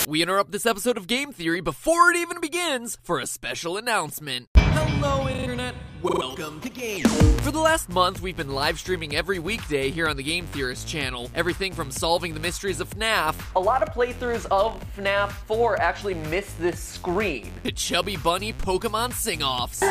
We interrupt this episode of Game Theory before it even begins for a special announcement. Hello, Internet. Welcome to Game. For the last month, we've been live streaming every weekday here on the Game Theorist channel. Everything from solving the mysteries of FNAF. A lot of playthroughs of FNAF 4 actually miss this screen. To Chubby Bunny Pokemon sing-offs.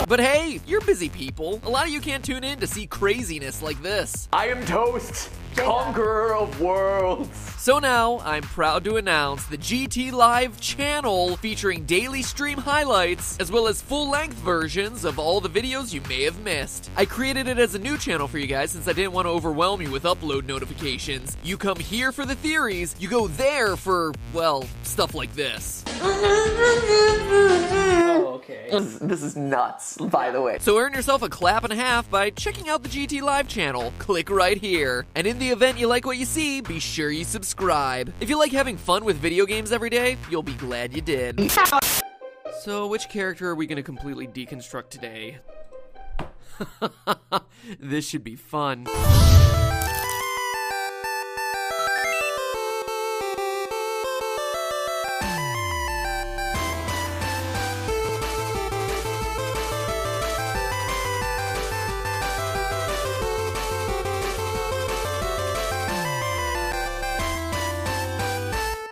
But hey, you're busy people. A lot of you can't tune in to see craziness like this. I am Toast, conqueror of worlds. So now, I'm proud to announce the GT Live channel featuring daily stream highlights, as well as full-length versions of all the videos you may have missed. I created it as a new channel for you guys since I didn't want to overwhelm you with upload notifications. You come here for the theories, you go there for, well, stuff like this. Oh, okay. This is nuts, by the way. So earn yourself a clap and a half by checking out the GT Live channel. Click right here. And in the event you like what you see, be sure you subscribe. If you like having fun with video games every day, you'll be glad you did. So which character are we going to completely deconstruct today? This should be fun.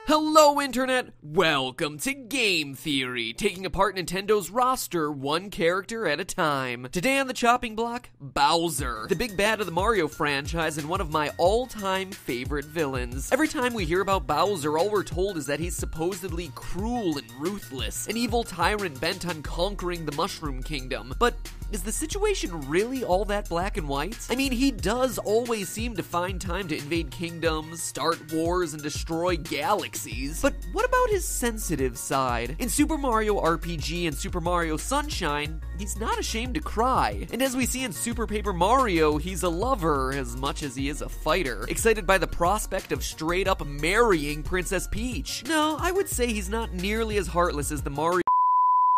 Hello, Internet! Welcome to Game Theory, taking apart Nintendo's roster one character at a time. Today on the chopping block, Bowser, the big bad of the Mario franchise and one of my all-time favorite villains. Every time we hear about Bowser, all we're told is that he's supposedly cruel and ruthless, an evil tyrant bent on conquering the Mushroom Kingdom. But is the situation really all that black and white? I mean, he does always seem to find time to invade kingdoms, start wars, and destroy galaxies. But what about his sensitive side? In Super Mario RPG and Super Mario Sunshine, he's not ashamed to cry. And as we see in Super Paper Mario, he's a lover as much as he is a fighter, excited by the prospect of straight up marrying Princess Peach. No, I would say he's not nearly as heartless as the Mario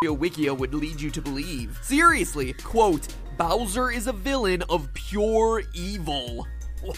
Wikia would lead you to believe. Seriously, quote, Bowser is a villain of pure evil.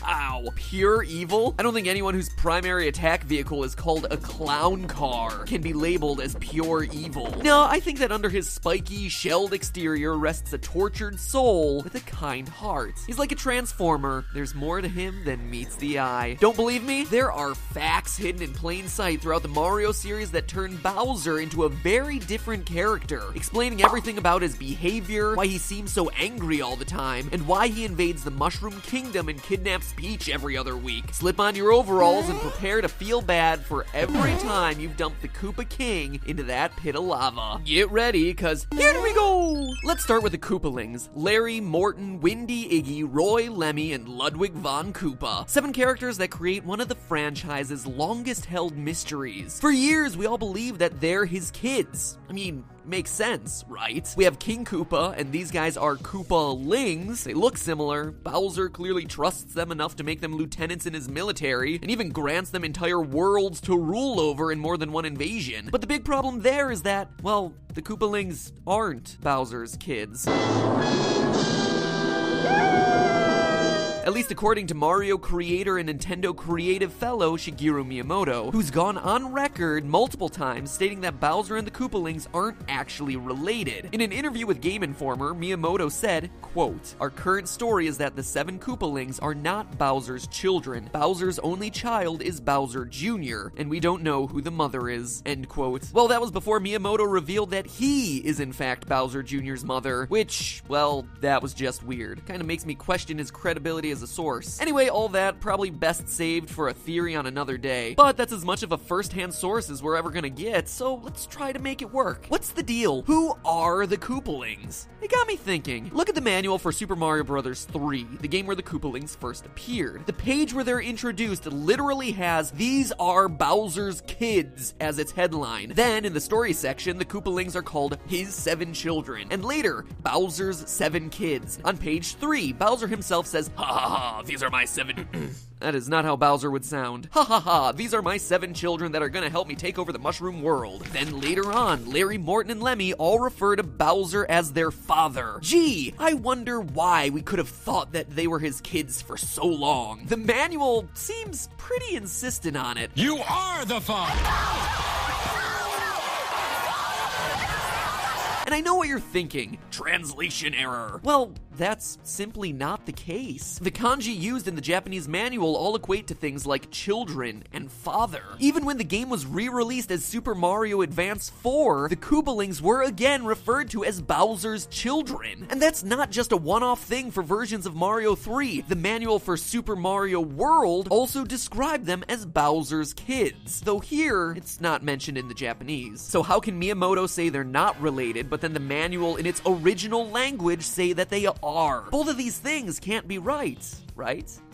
Wow, pure evil? I don't think anyone whose primary attack vehicle is called a clown car can be labeled as pure evil. No, I think that under his spiky, shelled exterior rests a tortured soul with a kind heart. He's like a transformer. There's more to him than meets the eye. Don't believe me? There are facts hidden in plain sight throughout the Mario series that turn Bowser into a very different character, explaining everything about his behavior, why he seems so angry all the time, and why he invades the Mushroom Kingdom and kidnaps Peach every other week. Slip on your overalls and prepare to feel bad for every time you've dumped the Koopa King into that pit of lava. Get ready, cause here we go! Let's start with the Koopalings. Larry, Morton, Windy, Iggy, Roy, Lemmy, and Ludwig von Koopa. 7 characters that create one of the franchise's longest held mysteries. For years, we all believed that they're his kids. I mean, makes sense, right? We have King Koopa, and these guys are Koopalings. They look similar. Bowser clearly trusts them enough to make them lieutenants in his military, and even grants them entire worlds to rule over in more than one invasion. But the big problem there is that, well, the Koopalings aren't Bowser's kids. At least according to Mario creator and Nintendo creative fellow Shigeru Miyamoto, who's gone on record multiple times stating that Bowser and the Koopalings aren't actually related. In an interview with Game Informer, Miyamoto said, quote, "Our current story is that the 7 Koopalings are not Bowser's children. Bowser's only child is Bowser Jr., and we don't know who the mother is," end quote. Well, that was before Miyamoto revealed that he is in fact Bowser Jr.'s mother, which, well, that was just weird. Kinda makes me question his credibility as a source. Anyway, all that probably best saved for a theory on another day, but that's as much of a first-hand source as we're ever gonna get, so let's try to make it work. What's the deal? Who are the Koopalings? It got me thinking. Look at the manual for Super Mario Bros. 3, the game where the Koopalings first appeared. The page where they're introduced literally has "These are Bowser's kids" as its headline. Then, in the story section, the Koopalings are called his 7 children, and later, Bowser's 7 kids. On page 3, Bowser himself says, "Ha ha ha, these are my 7... That is not how Bowser would sound. Ha ha ha, these are my 7 children that are gonna help me take over the Mushroom World. Then later on, Larry, Morton, and Lemmy all refer to Bowser as their father. Gee, I wonder why we could have thought that they were his kids for so long. The manual seems pretty insistent on it. You are the father! And I know what you're thinking, translation error. Well, that's simply not the case. The kanji used in the Japanese manual all equate to things like children and father. Even when the game was re-released as Super Mario Advance 4, the Koopalings were again referred to as Bowser's children. And that's not just a one-off thing for versions of Mario 3. The manual for Super Mario World also described them as Bowser's kids, though here, it's not mentioned in the Japanese. So how can Miyamoto say they're not related, but then the manual in its original language say that they are? Both of these things can't be right.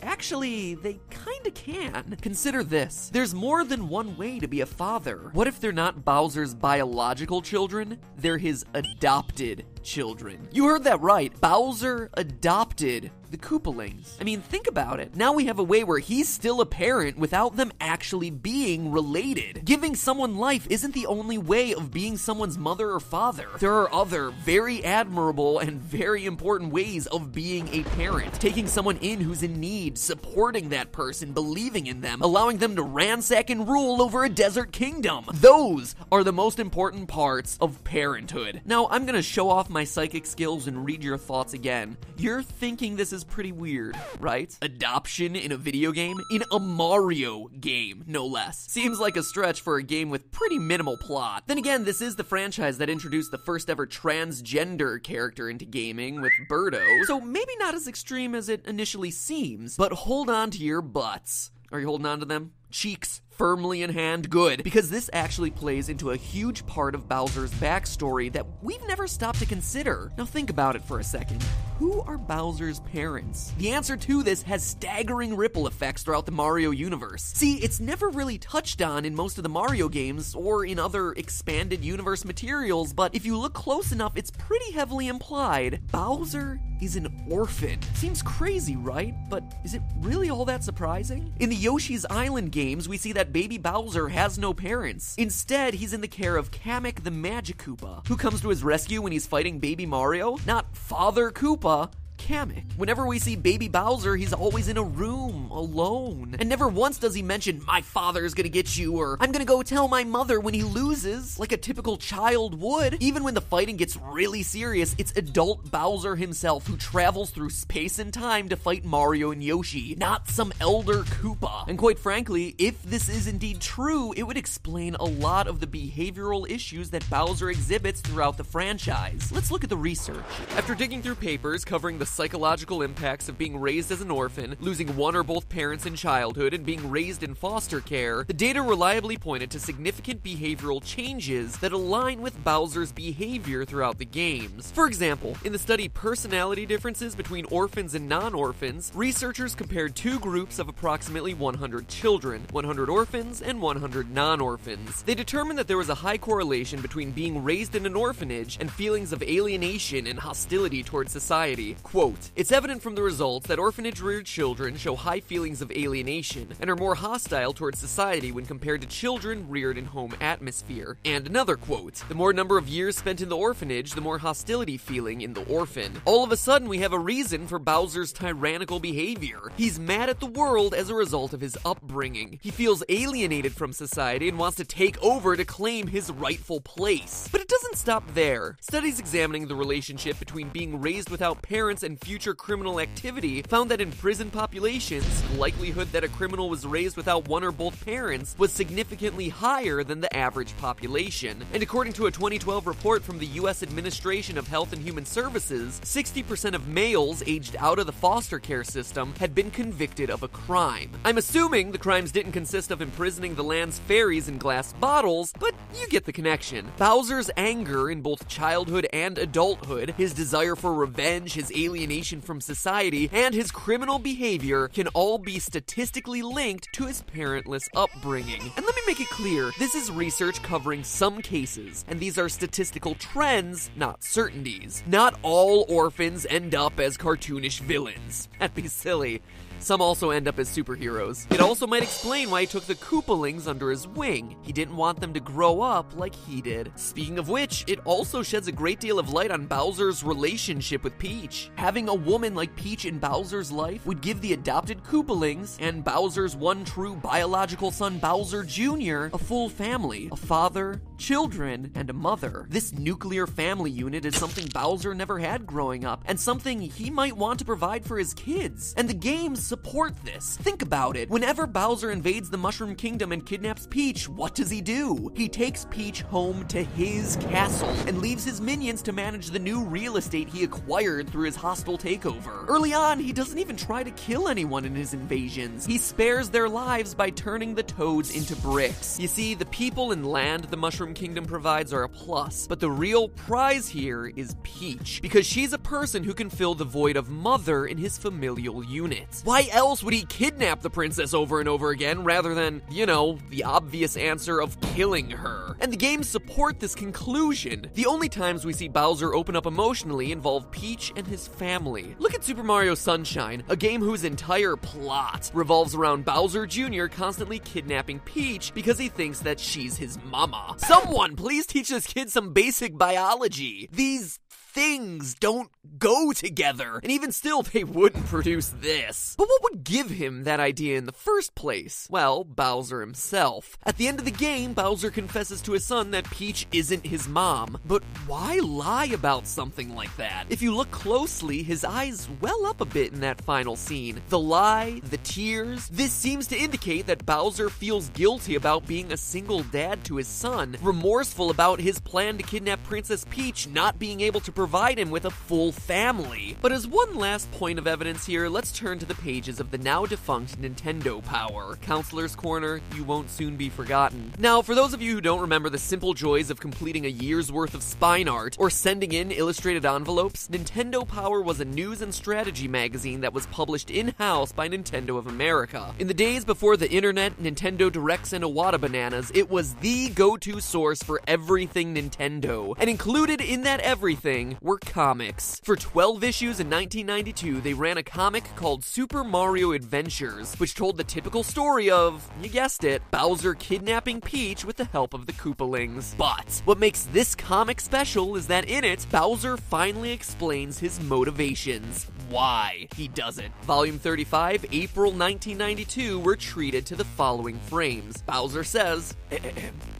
Actually, they kinda can. Consider this. There's more than one way to be a father. What if they're not Bowser's biological children? They're his adopted children. You heard that right. Bowser adopted the Koopalings. I mean, think about it. Now we have a way where he's still a parent without them actually being related. Giving someone life isn't the only way of being someone's mother or father. There are other very admirable and very important ways of being a parent. Taking someone in who's in need, supporting that person, believing in them, allowing them to ransack and rule over a desert kingdom. Those are the most important parts of parenthood. Now, I'm gonna show off my psychic skills and read your thoughts again. You're thinking this is pretty weird, right? Adoption in a video game? In a Mario game, no less. Seems like a stretch for a game with pretty minimal plot. Then again, this is the franchise that introduced the first ever transgender character into gaming with Birdo, so maybe not as extreme as it initially seems, but hold on to your butts. Are you holding on to them? Cheeks firmly in hand, good, because this actually plays into a huge part of Bowser's backstory that we've never stopped to consider. Now think about it for a second. Who are Bowser's parents? The answer to this has staggering ripple effects throughout the Mario universe. See, it's never really touched on in most of the Mario games or in other expanded universe materials, but if you look close enough, it's pretty heavily implied. Bowser is an orphan. Seems crazy, right? But is it really all that surprising? In the Yoshi's Island games, we see that baby Bowser has no parents. Instead, he's in the care of Kamek the Magic Koopa, who comes to his rescue when he's fighting baby Mario. Not Father Koopa, Kamek. Whenever we see baby Bowser, he's always in a room, alone. And never once does he mention, my father's gonna get you, or I'm gonna go tell my mother when he loses, like a typical child would. Even when the fighting gets really serious, it's adult Bowser himself who travels through space and time to fight Mario and Yoshi, not some elder Koopa. And quite frankly, if this is indeed true, it would explain a lot of the behavioral issues that Bowser exhibits throughout the franchise. Let's look at the research. After digging through papers covering the psychological impacts of being raised as an orphan, losing one or both parents in childhood, and being raised in foster care, the data reliably pointed to significant behavioral changes that align with Bowser's behavior throughout the games. For example, in the study Personality Differences Between Orphans and Non-Orphans, researchers compared two groups of approximately 100 children, 100 orphans and 100 non-orphans. They determined that there was a high correlation between being raised in an orphanage and feelings of alienation and hostility towards society. Quote, it's evident from the results that orphanage-reared children show high feelings of alienation and are more hostile towards society when compared to children reared in home atmosphere. And another quote, the more number of years spent in the orphanage, the more hostility feeling in the orphan. All of a sudden, we have a reason for Bowser's tyrannical behavior. He's mad at the world as a result of his upbringing. He feels alienated from society and wants to take over to claim his rightful place. But it doesn't stop there. Studies examining the relationship between being raised without parents and future criminal activity found that in prison populations, the likelihood that a criminal was raised without one or both parents was significantly higher than the average population. And according to a 2012 report from the U.S. Administration of Health and Human Services, 60% of males aged out of the foster care system had been convicted of a crime. I'm assuming the crimes didn't consist of imprisoning the land's fairies in glass bottles, but you get the connection. Bowser's anger in both childhood and adulthood, his desire for revenge, his alienation alienation from society, and his criminal behavior can all be statistically linked to his parentless upbringing. And let me make it clear, this is research covering some cases, and these are statistical trends, not certainties. Not all orphans end up as cartoonish villains. That'd be silly. Some also end up as superheroes. It also might explain why he took the Koopalings under his wing. He didn't want them to grow up like he did. Speaking of which, it also sheds a great deal of light on Bowser's relationship with Peach. Having a woman like Peach in Bowser's life would give the adopted Koopalings and Bowser's one true biological son Bowser Jr. a full family, a father, children, and a mother. This nuclear family unit is something Bowser never had growing up, and something he might want to provide for his kids. And the games support this. Think about it. Whenever Bowser invades the Mushroom Kingdom and kidnaps Peach, what does he do? He takes Peach home to his castle and leaves his minions to manage the new real estate he acquired through his hostile takeover. Early on, he doesn't even try to kill anyone in his invasions. He spares their lives by turning the Toads into bricks. You see, the people and land the Mushroom Kingdom provides are a plus, but the real prize here is Peach, because she's a person who can fill the void of mother in his familial unit. Why else would he kidnap the princess over and over again rather than, you know, the obvious answer of killing her? And the games support this conclusion. The only times we see Bowser open up emotionally involve Peach and his family. Look at Super Mario Sunshine, a game whose entire plot revolves around Bowser Jr. constantly kidnapping Peach because he thinks that she's his mama. Someone please teach this kid some basic biology. These things don't go together, and even still, they wouldn't produce this. But what would give him that idea in the first place? Well, Bowser himself. At the end of the game, Bowser confesses to his son that Peach isn't his mom. But why lie about something like that? If you look closely, his eyes well up a bit in that final scene. The lie, the tears, this seems to indicate that Bowser feels guilty about being a single dad to his son, remorseful about his plan to kidnap Princess Peach not being able to provide him with a full family. But as one last point of evidence here, let's turn to the pages of the now defunct Nintendo Power. Counselor's Corner, you won't soon be forgotten. Now, for those of you who don't remember the simple joys of completing a year's worth of spine art or sending in illustrated envelopes, Nintendo Power was a news and strategy magazine that was published in-house by Nintendo of America. In the days before the internet, Nintendo Directs, and Iwata Bananas, it was the go-to source for everything Nintendo. And included in that everything were comics. For 12 issues in 1992, they ran a comic called Super Mario Adventures, which told the typical story of, you guessed it, Bowser kidnapping Peach with the help of the Koopalings. But what makes this comic special is that in it, Bowser finally explains his motivations. Why he does it. Volume 35, April 1992, were treated to the following frames. Bowser says,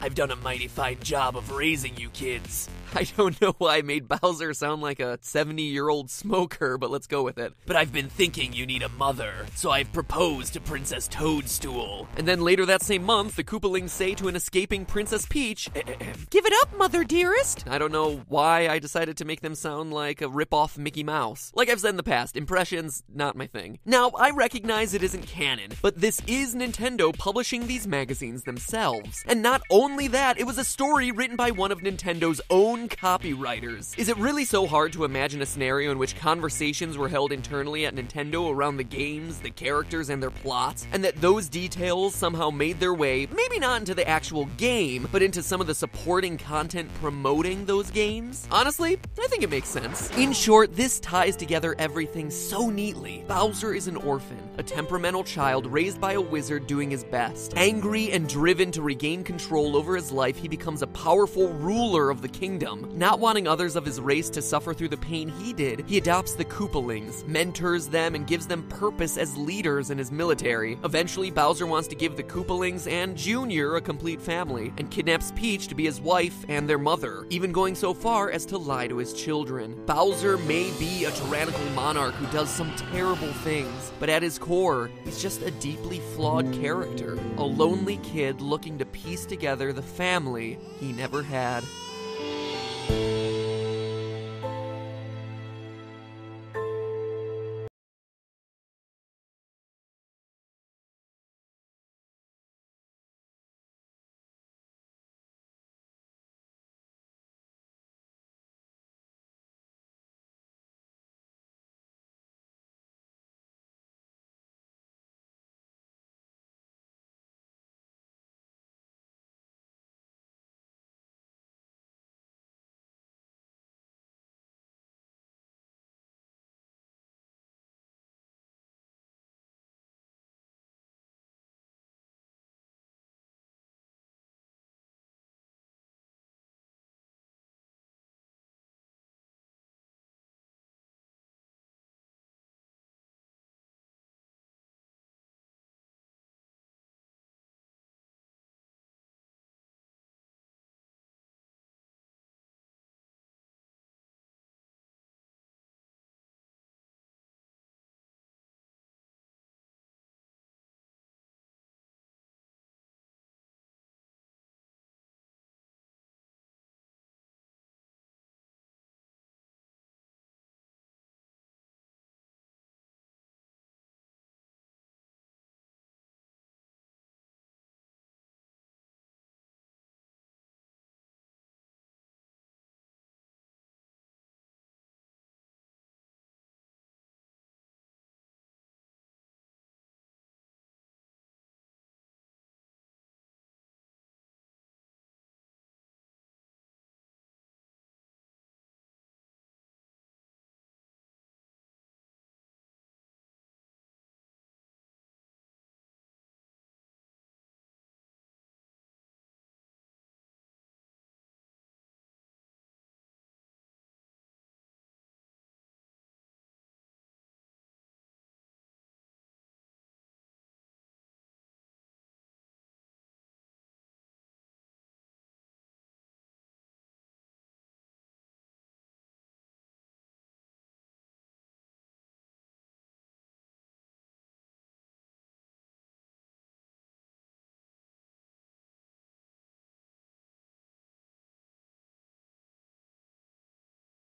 "I've done a mighty fine job of raising you kids." I don't know why I made Bowser sound like a 70-year-old smoker, but let's go with it. "But I've been thinking you need a mother, so I've proposed to Princess Toadstool." And then later that same month, the Koopalings say to an escaping Princess Peach, "Give it up, mother dearest." I don't know why I decided to make them sound like a rip-off Mickey Mouse. Like I've said in the past, impressions, not my thing. Now, I recognize it isn't canon, but this is Nintendo publishing these magazines themselves. And not only that, it was a story written by one of Nintendo's own copywriters. Is it really so hard to imagine a scenario in which conversations were held internally at Nintendo around the games, the characters, and their plots, and that those details somehow made their way, maybe not into the actual game, but into some of the supporting content promoting those games? Honestly, I think it makes sense. In short, this ties together everything so neatly. Bowser is an orphan, a temperamental child raised by a wizard doing his best. Angry and driven to regain control over his life, he becomes a powerful ruler of the kingdom. Not wanting others of his race to suffer through the pain he did, he adopts the Koopalings, mentors them, and gives them purpose as leaders in his military. Eventually, Bowser wants to give the Koopalings and Junior a complete family, and kidnaps Peach to be his wife and their mother, even going so far as to lie to his children. Bowser may be a tyrannical monarch who does some terrible things, but at his core, he's just a deeply flawed character, a lonely kid looking to piece together the family he never had.